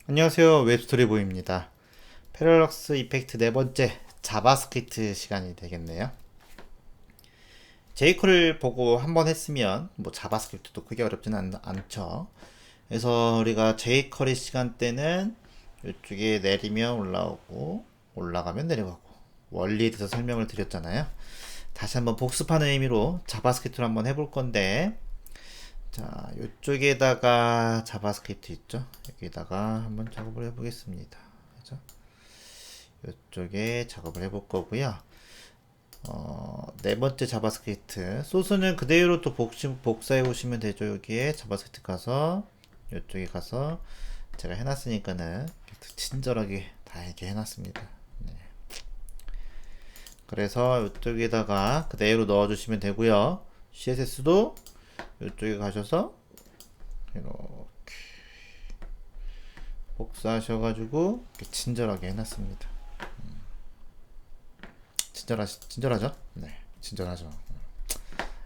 안녕하세요. 웹스토리보입니다. 패러dok스 이펙트 네 번째 자바스크립트 시간이 되겠네요. jQuery를 보고 한번 했으면 뭐 자바스크립트도 크게 어렵지는 않죠. 그래서 우리가 jQuery 시간 때는 이쪽에 내리면 올라오고 올라가면 내려가고 원리에 대해서 설명을 드렸잖아요. 다시 한번 복습하는 의미로 자바스크립트를 한번 해볼 건데, 자, 이쪽에다가 자바스크립트 있죠? 여기다가 한번 작업을 해보겠습니다. 그죠? 이쪽에 작업을 해볼 거고요. 네 번째 자바스크립트 소스는 그대로 또 복사해 오시면 되죠. 여기에 자바스크립트 가서 이쪽에 가서 제가 해놨으니까는 친절하게 다 이렇게 해놨습니다. 네. 그래서 이쪽에다가 그대로 넣어주시면 되고요. CSS도 이쪽에 가셔서 이렇게 복사하셔가지고 이렇게 친절하게 해놨습니다. 친절하죠? 네, 친절하죠.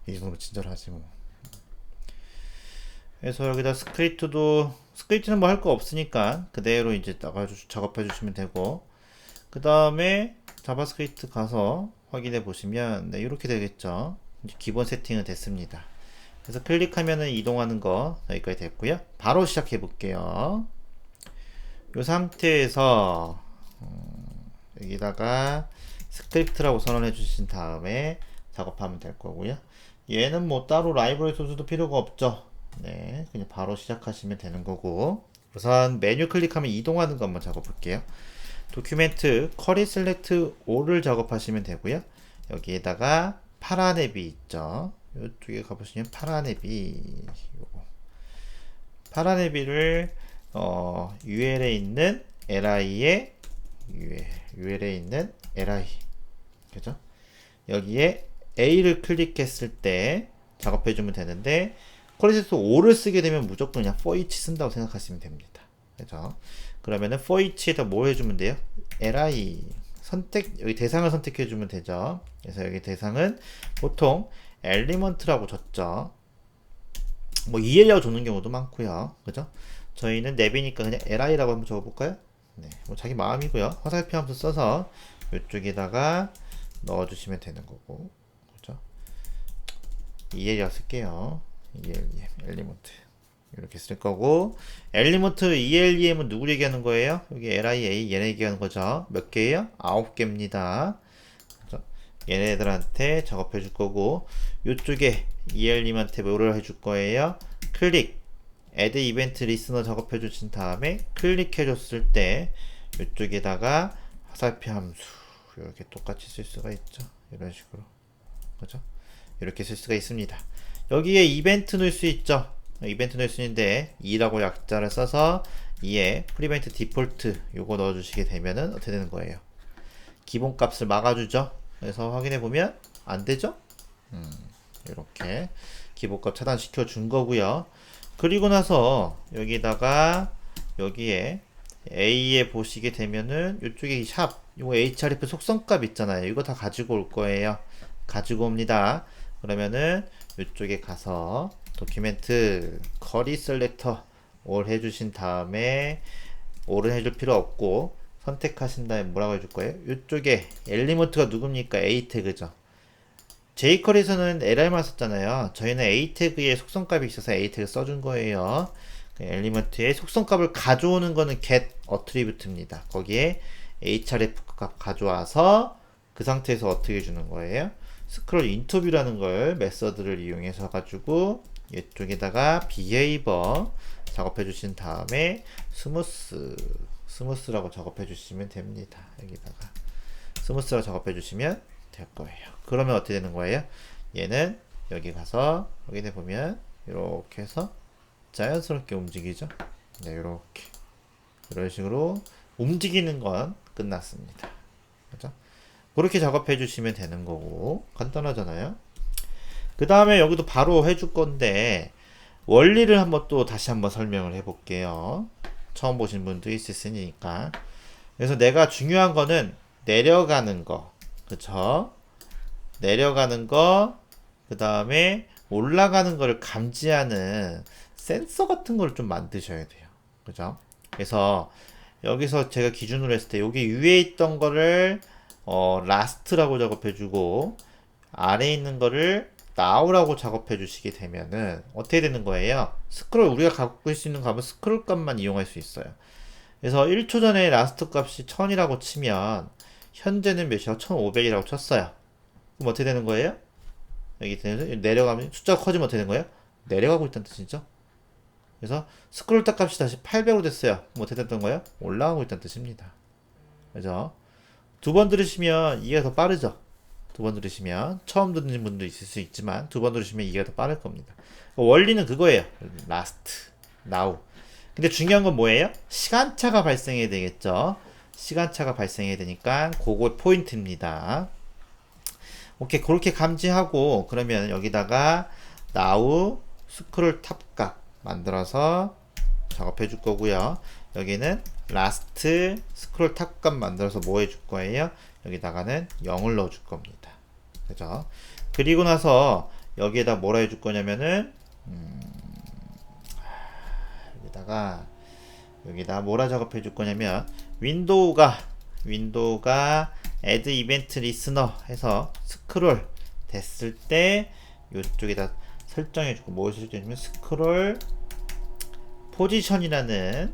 이 정도면 친절하지 뭐. 그래서 여기다 스크립트는 뭐 할 거 없으니까 그대로 이제 작업해 주시면 되고, 그 다음에 자바스크립트 가서 확인해 보시면 네, 이렇게 되겠죠. 이제 기본 세팅은 됐습니다. 그래서 클릭하면은 이동하는 거 여기까지 됐고요. 바로 시작해 볼게요. 이 상태에서 여기다가 스크립트라고 선언해 주신 다음에 작업하면 될 거고요. 얘는 뭐 따로 라이브러리 소스도 필요가 없죠. 네, 그냥 바로 시작하시면 되는 거고, 우선 메뉴 클릭하면 이동하는 거 한번 작업할게요. 도큐멘트 쿼리 셀렉트 all을 작업하시면 되고요. 여기에다가 파란 앱이 있죠. 이쪽에 가보시면 파란 앱이 파란 앱을 UL에 있는 li에 UL에 있는 li, 그죠? 여기에 A를 클릭했을 때 작업해주면 되는데, 퀄리티에서 5를 쓰게 되면 무조건 그냥 for each 쓴다고 생각하시면 됩니다. 그죠? 그러면은 for each에다 뭐 해주면 돼요? li 여기 대상을 선택해주면 되죠. 그래서 여기 대상은 보통 엘리먼트라고 줬죠. 뭐 EL이라고 줬는 경우도 많고요. 그죠? 저희는 랩이니까 그냥 li라고 한번 적어볼까요? 네, 뭐 자기 마음이고요. 화살표 함수 써서 이쪽에다가 넣어주시면 되는 거고, 그죠? EL이라 쓸게요. ELEM, 엘리먼트. 이렇게 쓸 거고, 엘리먼트 ELEM은 누구 얘기하는 거예요? 여기 LIA 얘네 얘기하는 거죠. 몇 개예요? 9개입니다. 그죠? 얘네들한테 작업해 줄 거고, 이쪽에 ELEM한테 뭐를 해줄 거예요? 클릭, add event listener 작업해 주신 다음에 클릭해 줬을 때 이쪽에다가 화살표 함수 이렇게 똑같이 쓸 수가 있죠. 이런 식으로, 그죠? 이렇게 쓸 수가 있습니다. 여기에 이벤트 넣을 수 있죠. 이벤트 넣을 수 있는데 2라고 약자를 써서 2에 프리벤트 디폴트 요거 넣어주시게 되면은 어떻게 되는 거예요? 기본 값을 막아주죠. 그래서 확인해 보면 안 되죠. 이렇게 기본값 차단시켜 준 거고요. 그리고 나서 여기다가 여기에 A에 보시게 되면은 이쪽에 샵 요거 href 속성값 있잖아요. 이거 다 가지고 올 거예요. 가지고 옵니다. 그러면은 이쪽에 가서 도큐멘트 쿼리 셀렉터 all 해주신 다음에 all은 해줄 필요 없고 선택하신 다음에 뭐라고 해줄 거예요? 이쪽에 엘리먼트가 누굽니까? A 태그죠. jQuery에서는 LR만 썼잖아요. 저희는 A 태그에 속성값이 있어서 A 태그 써준 거예요. 엘리먼트의 속성값을 가져오는 거는 get attribute입니다. 거기에 href 값 가져와서 그 상태에서 어떻게 해주는 거예요? 스크롤 인터뷰라는 걸 메서드를 이용해서 가지고 이쪽에다가 behavior 작업해 주신 다음에 스무스라고 작업해 주시면 됩니다. 여기다가 스무스라고 작업해 주시면 될 거예요. 그러면 어떻게 되는 거예요? 얘는 여기 가서 확인해 보면 이렇게 해서 자연스럽게 움직이죠. 네, 이렇게 이런 식으로 움직이는 건 끝났습니다. 그죠? 그렇게 작업해 주시면 되는 거고 간단하잖아요. 그 다음에 여기도 바로 해줄 건데 원리를 한번 또 다시 한번 설명을 해 볼게요. 처음 보신 분도 있으니까. 그래서 내가 중요한 거는 내려가는 거, 그쵸? 내려가는 거, 그 다음에 올라가는 거를 감지하는 센서 같은 걸 좀 만드셔야 돼요. 그죠? 그래서 여기서 제가 기준으로 했을 때 여기 위에 있던 거를 last라고 작업해주고 아래에 있는 거를 now라고 작업해 주시게 되면은 어떻게 되는 거예요? 스크롤 우리가 갖고 있을 수 있는 값은 스크롤 값만 이용할 수 있어요. 그래서 1초 전에 last 값이 1000이라고 치면 현재는 몇이야? 1500이라고 쳤어요. 그럼 어떻게 되는 거예요? 여기 내려가면 숫자가 커지면 어떻게 되는 거예요? 내려가고 있다는 뜻이죠. 그래서 스크롤 탑 값이 다시 800으로 됐어요. 그럼 어떻게 됐던 거예요? 올라가고 있다는 뜻입니다. 그죠? 두 번 들으시면 이해가 더 빠르죠? 두 번 들으시면 처음 듣는 분도 있을 수 있지만 두 번 들으시면 이해가 더 빠를 겁니다. 원리는 그거예요. last, now. 근데 중요한 건 뭐예요? 시간차가 발생해야 되겠죠? 시간차가 발생해야 되니까 그거 포인트입니다. 오케이, 그렇게 감지하고 그러면 여기다가 now 스크롤 탑 값 만들어서 작업해 줄 거고요. 여기는 last 스크롤 탑 값 만들어서 뭐 해줄 거예요? 여기다가는 0을 넣어 줄 겁니다. 그죠? 그리고 나서 여기에다 뭐라 해줄 거냐면은 여기다 뭐라 작업해 줄 거냐면 윈도우가 add event listener 해서 스크롤 됐을 때 이쪽에다 설정해 주고 뭐 설정해주면 스크롤 포지션이라는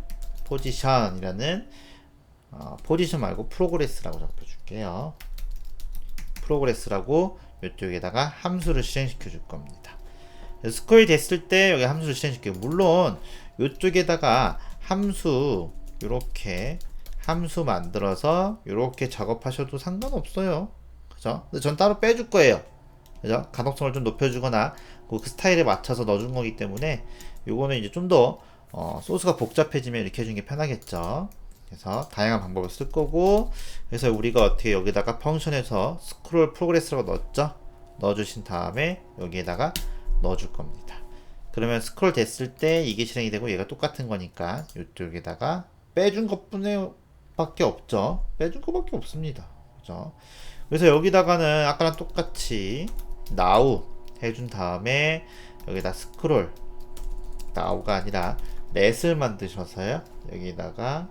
포지션 말고 프로그레스라고 작업해 줄게요. 프로그레스라고 이쪽에다가 함수를 실행시켜 줄 겁니다. 스크롤이 됐을 때 여기 함수를 실행시켜요. 물론 이쪽에다가 함수 이렇게 함수 만들어서 이렇게 작업하셔도 상관없어요. 그죠? 근데 전 따로 빼줄 거예요. 그죠? 가독성을 좀 높여주거나 그 스타일에 맞춰서 넣어준 거기 때문에 요거는 이제 좀 더 소스가 복잡해지면 이렇게 해주는 게 편하겠죠. 그래서 다양한 방법을 쓸 거고, 그래서 우리가 어떻게 여기다가 펑션에서 스크롤 프로그레스라고 넣었죠? 넣어주신 다음에 여기에다가 넣어줄 겁니다. 그러면 스크롤 됐을 때 이게 실행이 되고 얘가 똑같은 거니까 이쪽에다가 빼준 것뿐에 밖에 없죠. 빼준 것밖에 없습니다. 그죠? 그래서 여기다가는 아까랑 똑같이 now 해준 다음에 여기다 스크롤 now가 아니라 let을 만드셔서요. 여기다가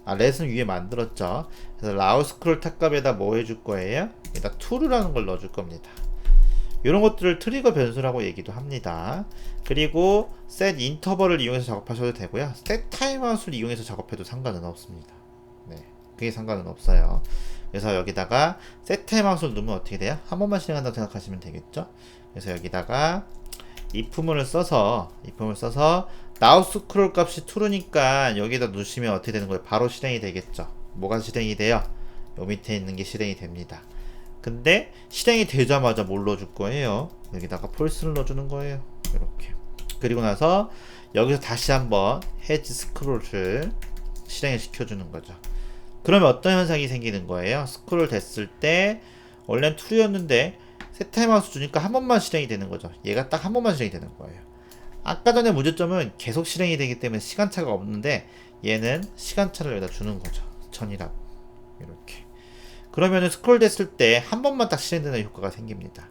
let은 위에 만들었죠. 그래서 now 스크롤 탑값에다 뭐 해줄 거예요? 여기다 to라는 걸 넣어줄 겁니다. 이런 것들을 트리거 변수라고 얘기도 합니다. 그리고 set 인터벌을 이용해서 작업하셔도 되고요. set 타임아웃을 이용해서 작업해도 상관은 없습니다. 네, 그게 상관은 없어요. 그래서 여기다가 set 타임아웃을 누르면 어떻게 돼요? 한 번만 실행한다고 생각하시면 되겠죠. 그래서 여기다가 if문을 써서 now 스크롤 값이 true니까 여기다 누르시면 어떻게 되는 거예요? 바로 실행이 되겠죠. 뭐가 실행이 돼요? 요 밑에 있는 게 실행이 됩니다. 근데 실행이 되자마자 뭘 넣어줄 거예요? 여기다가 false를 넣어주는 거예요. 이렇게. 그리고 나서 여기서 다시 한번 헤지 스크롤을 실행을 시켜주는 거죠. 그러면 어떤 현상이 생기는 거예요? 스크롤 됐을 때 원래는 true였는데 세타임아웃 주니까 한 번만 실행이 되는 거죠. 얘가 딱 한 번만 실행이 되는 거예요. 아까 전에 문제점은 계속 실행이 되기 때문에 시간차가 없는데 얘는 시간차를 여기다 주는 거죠. 1000이라고. 이렇게. 그러면은 스크롤 됐을 때 한 번만 딱 실행되는 효과가 생깁니다.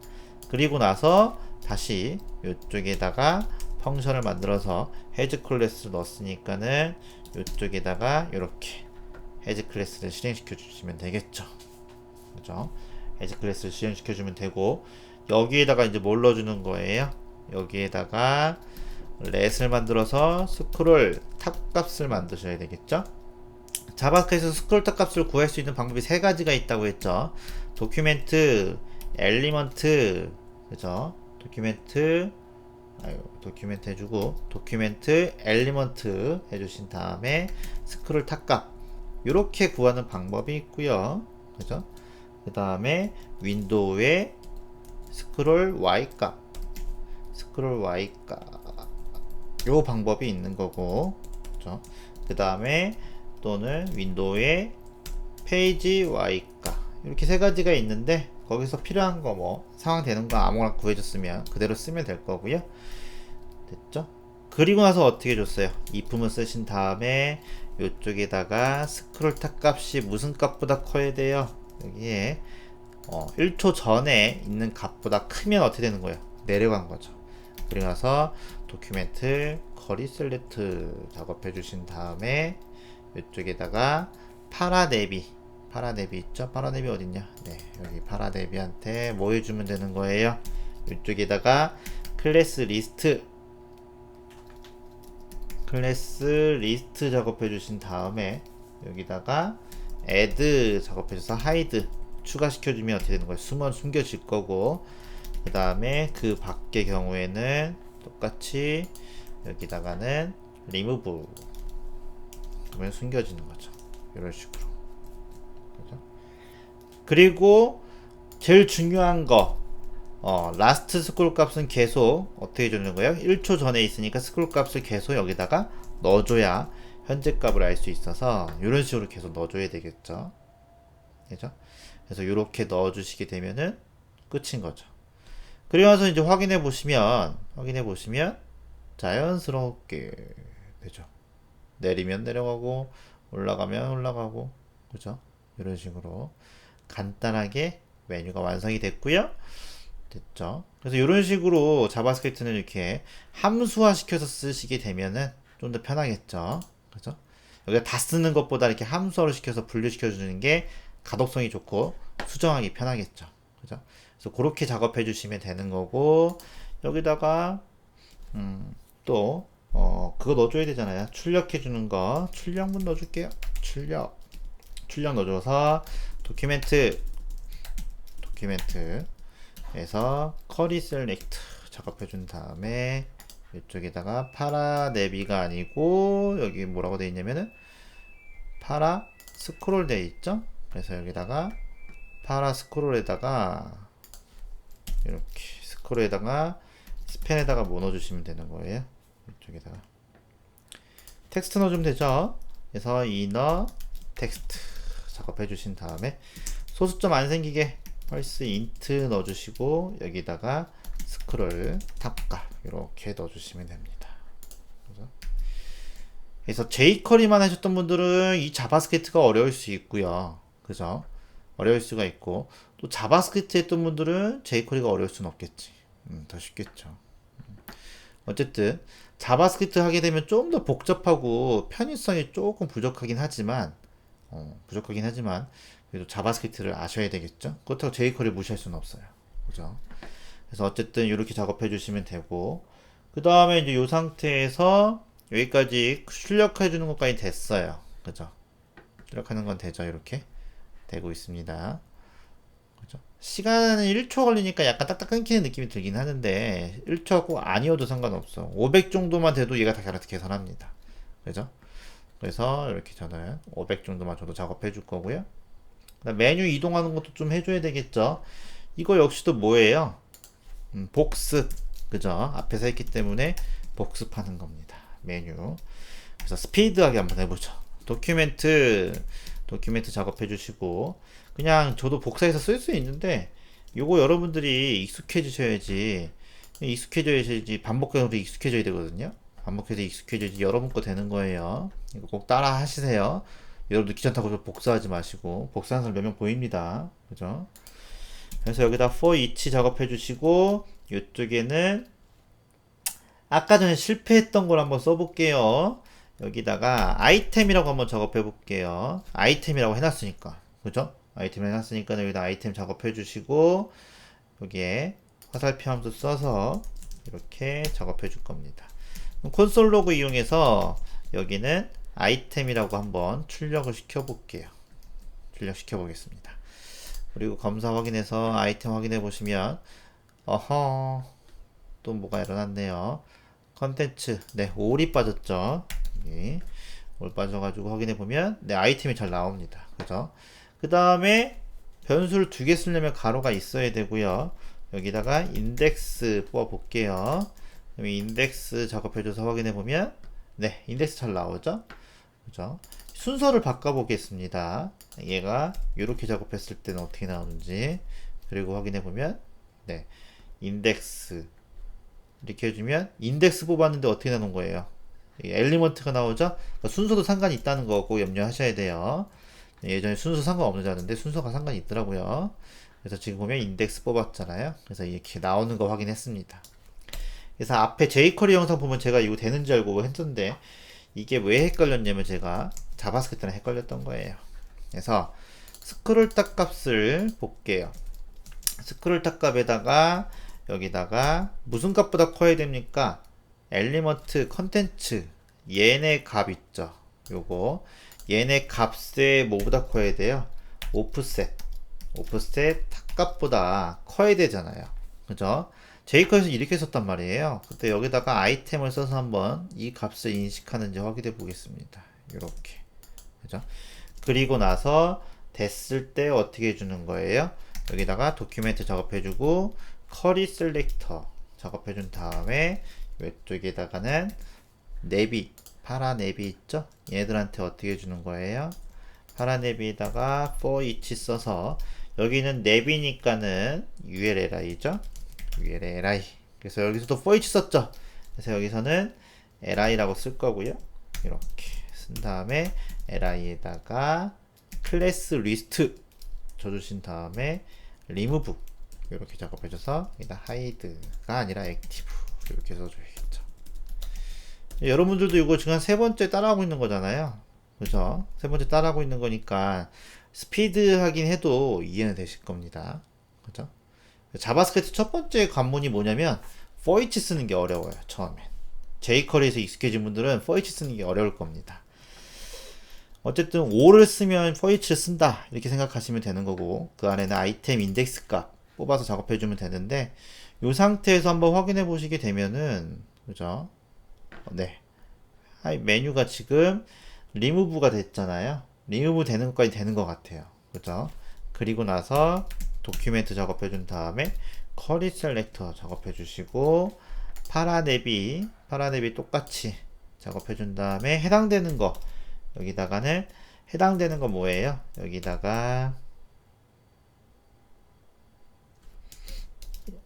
그리고 나서 다시 이쪽에다가 펑션을 만들어서 헤즈 클래스를 넣었으니까는 이쪽에다가 이렇게 헤즈 클래스를 실행시켜 주시면 되겠죠. 그죠? 헤즈 클래스를 실행시켜 주면 되고, 여기에다가 이제 뭘 넣어주는 거예요? 여기에다가 렛을 만들어서 스크롤 탑 값을 만드셔야 되겠죠? 자바스크립트에서 스크롤 탑 값을 구할 수 있는 방법이 세 가지가 있다고 했죠. 도큐멘트, 엘리먼트, 그죠? 도큐멘트 해주고, 도큐멘트, 엘리먼트 해주신 다음에 스크롤 탑 값. 이렇게 구하는 방법이 있고요. 그죠? 그 다음에 윈도우에 스크롤 Y 값. 요 방법이 있는 거고, 그죠? 그 다음에 또는 윈도우의 페이지 Y가 이렇게 세 가지가 있는데 거기서 필요한 거 뭐 상황 되는 거 아무거나 구해줬으면 그대로 쓰면 될 거고요. 됐죠? 그리고 나서 어떻게 줬어요? if문 쓰신 다음에 이쪽에다가 스크롤 탑 값이 무슨 값보다 커야 돼요? 여기에 1초 전에 있는 값보다 크면 어떻게 되는 거예요? 내려간 거죠. 그리고 나서 도큐멘트 커리 셀렉트 작업해 주신 다음에 이쪽에다가 파라데비 있죠? 파라데비 어딨냐? 네, 여기 파라데비한테 뭐 해주면 되는 거예요? 이쪽에다가 클래스 리스트 작업해 주신 다음에 여기다가 add 작업해 줘서 hide 추가시켜 주면 어떻게 되는 거예요? 숨겨질 거고, 그 다음에 그 밖의 경우에는 똑같이 여기다가는 remove 그러면 숨겨지는 거죠. 이런 식으로. 그죠? 그리고 제일 중요한 거 라스트 스크롤 값은 계속 어떻게 주는 거예요? 1초 전에 있으니까 스크롤 값을 계속 여기다가 넣어줘야 현재 값을 알 수 있어서 이런 식으로 계속 넣어줘야 되겠죠. 그죠? 그래서 이렇게 넣어주시게 되면은 끝인 거죠. 그리고 나서 이제 확인해 보시면 자연스럽게 되죠. 내리면 내려가고 올라가면 올라가고, 그죠? 이런 식으로 간단하게 메뉴가 완성이 됐고요. 됐죠? 그래서 이런 식으로 자바스크립트는 이렇게 함수화 시켜서 쓰시게 되면은 좀 더 편하겠죠. 그죠? 여기가 다 쓰는 것보다 이렇게 함수화로 시켜서 분류시켜 주는 게 가독성이 좋고 수정하기 편하겠죠. 그죠? 그래서 그렇게 작업해 주시면 되는 거고, 여기다가 또 그거 넣어줘야 되잖아요. 출력해 주는 거 출력문 넣어줄게요. 출력 넣어줘서 도큐멘트에서 커리 셀렉트 작업해 준 다음에 이쪽에다가 파라네비가 아니고 여기 뭐라고 되어 있냐면은 파라 스크롤 되어 있죠. 그래서 여기다가 파라 스크롤에다가 이렇게 스크롤에다가 스펜에다가 뭐 넣어주시면 되는 거예요. 이쪽에다가 텍스트 넣어주면 되죠. 그래서 이너 텍스트 작업해 주신 다음에 소수점 안 생기게 펄스 인트 넣어주시고 여기다가 스크롤 탑값 이렇게 넣어주시면 됩니다. 그래서 jQuery만 하셨던 분들은 이 자바스크립트가 어려울 수 있고요. 그죠? 어려울 수가 있고, 또 자바스크립트 했던 분들은 jQuery가 어려울 수는 없겠지. 더 쉽겠죠. 어쨌든 자바스크립트 하게 되면 좀 더 복잡하고 편의성이 조금 부족하긴 하지만 그래도 자바스크립트를 아셔야 되겠죠. 그렇다고 jQuery 무시할 수는 없어요. 그죠? 그래서 어쨌든 이렇게 작업해 주시면 되고, 그 다음에 이제 이 상태에서 여기까지 출력해 주는 것까지 됐어요. 그죠? 출력하는 건 되죠. 이렇게 되고 있습니다. 그죠? 시간은 1초 걸리니까 약간 딱딱 끊기는 느낌이 들긴 하는데 1초고 아니어도 상관없어. 500 정도만 돼도 얘가 다 계산합니다. 그죠? 그래서 이렇게 저는 500 정도만 저도 작업해 줄 거고요. 메뉴 이동하는 것도 좀 해줘야 되겠죠. 이거 역시도 뭐예요? 복습. 그죠? 앞에서 했기 때문에 복습하는 겁니다. 메뉴. 그래서 스피드하게 한번 해보죠. 도큐멘트 작업해 주시고, 그냥 저도 복사해서 쓸 수 있는데 요거 여러분들이 익숙해져야지 반복해서 익숙해져야 되거든요. 반복해서 익숙해져야지 여러분 거 되는 거예요. 이거 꼭 따라 하시세요. 여러분들 귀찮다고 복사하지 마시고. 복사하는 사람 몇 명 보입니다. 그죠? 그래서 여기다 for each 작업해 주시고, 이쪽에는 아까 전에 실패했던 걸 한번 써볼게요. 여기다가 아이템이라고 한번 작업해 볼게요. 아이템이라고 해놨으니까. 그죠? 아이템 해놨으니까 여기다 아이템 작업해 주시고, 여기에 화살표 함수 써서 이렇게 작업해 줄 겁니다. 콘솔 로그 이용해서 여기는 아이템이라고 한번 출력을 시켜 볼게요. 출력시켜 보겠습니다. 그리고 검사 확인해서 아이템 확인해 보시면 또 뭐가 일어났네요. 컨텐츠, 네, 올이 빠졌죠. 여기 올 빠져가지고 확인해 보면 네, 아이템이 잘 나옵니다. 그죠? 그 다음에 변수를 2개 쓰려면 가로가 있어야 되고요. 여기다가 인덱스 뽑아 볼게요. 그럼 인덱스 작업해줘서 확인해 보면 네, 인덱스 잘 나오죠? 그죠? 순서를 바꿔 보겠습니다. 얘가 이렇게 작업했을 때는 어떻게 나오는지. 그리고 확인해 보면 네, 인덱스 이렇게 해주면 인덱스 뽑았는데 어떻게 나오는 거예요? 엘리먼트가 나오죠? 그러니까 순서도 상관이 있다는 거 꼭 염려하셔야 돼요. 예전에 순서 상관없는 줄 알았는데 순서가 상관이 있더라고요. 그래서 지금 보면 인덱스 뽑았잖아요. 그래서 이렇게 나오는 거 확인했습니다. 그래서 앞에 jQuery 영상 보면 제가 이거 되는 줄 알고 했는데 이게 왜 헷갈렸냐면 제가 자바스크립트랑 헷갈렸던 거예요. 그래서 스크롤 탑 값을 볼게요. 스크롤 탑 값에다가 여기다가 무슨 값보다 커야 됩니까? 엘리먼트 컨텐츠 얘네 값 있죠. 요거 얘네 값에 뭐보다 커야 돼요? 오프셋 탑 값보다 커야 되잖아요. 그죠? jQuery에서 이렇게 썼단 말이에요. 그때 여기다가 아이템을 써서 한번 이 값을 인식하는지 확인해 보겠습니다. 이렇게. 그죠? 그리고 나서 됐을 때 어떻게 해주는 거예요? 여기다가 도큐멘트 작업해주고 커리 셀렉터 작업해준 다음에 이쪽에다가는 내비 파라 내비 있죠? 얘들한테 어떻게 해주는 거예요? 파라 내비에다가 for each 써서 여기는 내비니까는 ulli죠? ulli. 그래서 여기서도 for each 썼죠? 그래서 여기서는 li라고 쓸 거고요. 이렇게 쓴 다음에 li에다가 클래스 리스트 줘주신 다음에 remove 이렇게 작업해줘서 여기다 hide가 아니라 active 이렇게 써줘야겠죠. 여러분들도 이거 지금 세 번째 따라하고 있는 거잖아요. 그죠? 세 번째 따라하고 있는 거니까 스피드 하긴 해도 이해는 되실 겁니다. 그죠? 자바스크립트 첫 번째 관문이 뭐냐면 for each 쓰는 게 어려워요. 처음엔 jQuery에서 익숙해진 분들은 for each 쓰는 게 어려울 겁니다. 어쨌든 5를 쓰면 for each를 쓴다 이렇게 생각하시면 되는 거고 그 안에는 아이템 인덱스 값 뽑아서 작업해 주면 되는데 이 상태에서 한번 확인해 보시게 되면은 그죠? 네, 메뉴가 지금 리무브가 됐잖아요. 리무브 되는 것까지 되는 것 같아요. 그죠? 그리고 나서 도큐멘트 작업해 준 다음에 커리 셀렉터 작업해 주시고 파라네비 똑같이 작업해 준 다음에 해당되는 거 여기다가는 해당되는 거 뭐예요? 여기다가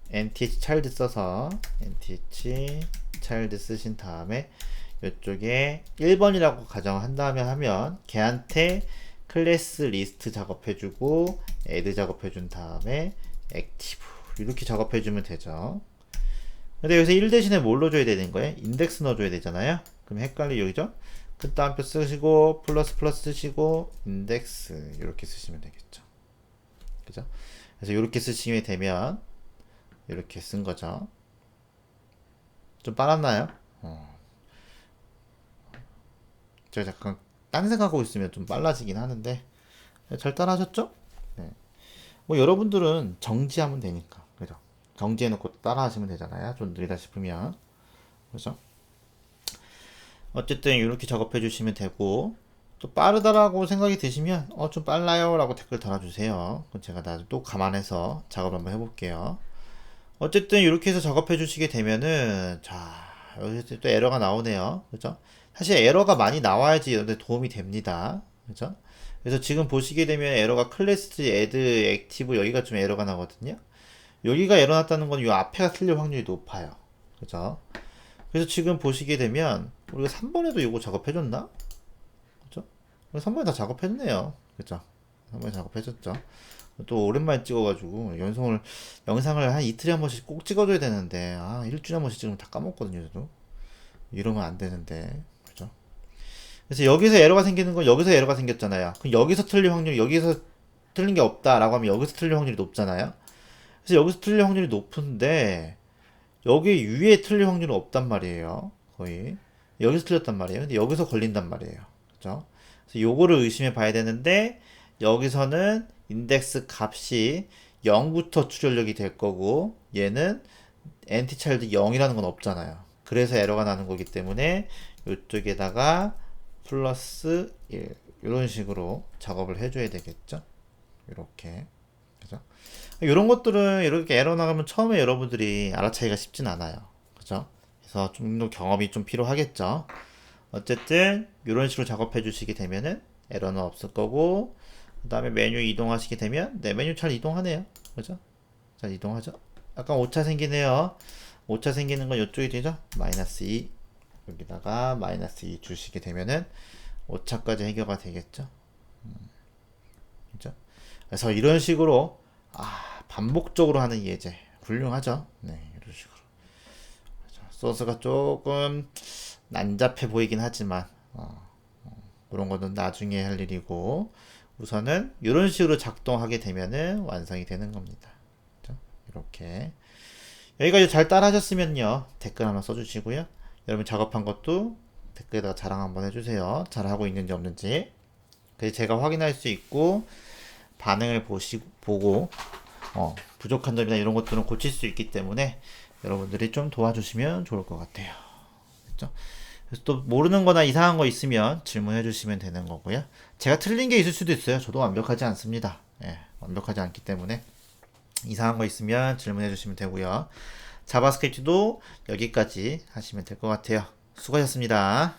nth child 써서 nth child 쓰신 다음에 이쪽에 1번이라고 가정한 다음에 하면 걔한테 클래스 리스트 작업해주고 add 작업해준 다음에 active 이렇게 작업해주면 되죠. 근데 여기서 1 대신에 뭘 넣어줘야 되는 거예요? 인덱스 넣어줘야 되잖아요. 그럼 헷갈리죠, 그죠? 그 다음표 쓰시고 플러스 쓰시고 인덱스 이렇게 쓰시면 되겠죠. 그죠? 그래서 이렇게 쓰시면 되면 이렇게 쓴 거죠. 좀 빨랐나요? 제가 잠깐 딴 생각하고 있으면 좀 빨라지긴 하는데 잘 따라하셨죠? 네. 뭐 여러분들은 정지하면 되니까 그죠? 정지해놓고 따라하시면 되잖아요. 좀 느리다 싶으면 그죠? 어쨌든 이렇게 작업해 주시면 되고 또 빠르다라고 생각이 드시면 좀 빨라요 라고 댓글 달아주세요. 그럼 제가 나중에 또 감안해서 작업 한번 해볼게요. 어쨌든 이렇게 해서 작업해 주시게 되면은 자 여기서 또 에러가 나오네요. 그죠? 사실 에러가 많이 나와야지 이런데 도움이 됩니다. 그죠? 그래서 지금 보시게 되면 에러가 클래스 add active 여기가 좀 에러가 나거든요. 여기가 에러 났다는 건 이 앞에가 틀릴 확률이 높아요. 그죠? 그래서 지금 보시게 되면 우리가 3번에도 이거 작업해줬나? 그죠? 3번에 다 작업했네요. 그죠? 3번에 작업해줬죠. 또 오랜만에 찍어가지고 영상을 한 이틀에 한 번씩 꼭 찍어줘야 되는데 일주일에 한 번씩 찍으면 다 까먹거든요. 저도 이러면 안 되는데 그죠? 그래서 여기서 에러가 생기는 건 여기서 에러가 생겼잖아요. 그럼 여기서 틀릴 확률이 여기서 틀린 게 없다라고 하면 여기서 틀릴 확률이 높잖아요. 그래서 여기서 틀릴 확률이 높은데 여기 위에 틀릴 확률은 없단 말이에요. 거의 여기서 틀렸단 말이에요. 근데 여기서 걸린단 말이에요. 그죠? 그래서 요거를 의심해 봐야 되는데 여기서는 인덱스 값이 0부터 출력이 될 거고 얘는 nTchild 0이라는 건 없잖아요. 그래서 에러가 나는 거기 때문에 이쪽에다가 플러스 1 이런 식으로 작업을 해줘야 되겠죠. 이렇게 그죠? 이런 것들은 이렇게 에러 나가면 처음에 여러분들이 알아차기가 쉽진 않아요. 그죠? 그래서 좀 더 경험이 좀 필요하겠죠. 어쨌든 이런 식으로 작업해 주시게 되면은 에러는 없을 거고 그 다음에 메뉴 이동하시게 되면 네 메뉴 잘 이동하네요. 그죠? 잘 이동하죠? 약간 오차 생기네요. 오차 생기는 건 이쪽이 되죠? -2 여기다가 -2 주시게 되면은 오차까지 해결가 되겠죠? 그죠? 그래서 이런 식으로 반복적으로 하는 예제 훌륭하죠? 네 이런 식으로 소스가 조금 난잡해 보이긴 하지만 그런 거는 나중에 할 일이고 우선은 이런 식으로 작동하게 되면은 완성이 되는 겁니다. 그렇죠? 이렇게 여기까지 잘 따라 하셨으면요 댓글 하나 써주시고요. 여러분 작업한 것도 댓글에다가 자랑 한번 해주세요. 잘하고 있는지 없는지. 그래서 제가 확인할 수 있고 반응을 보고 부족한 점이나 이런 것들은 고칠 수 있기 때문에 여러분들이 좀 도와주시면 좋을 것 같아요. 그렇죠? 그래서 또 모르는 거나 이상한 거 있으면 질문해 주시면 되는 거고요. 제가 틀린 게 있을 수도 있어요. 저도 완벽하지 않습니다. 예, 완벽하지 않기 때문에 이상한 거 있으면 질문해 주시면 되고요. 자바스크립트도 여기까지 하시면 될 것 같아요. 수고하셨습니다.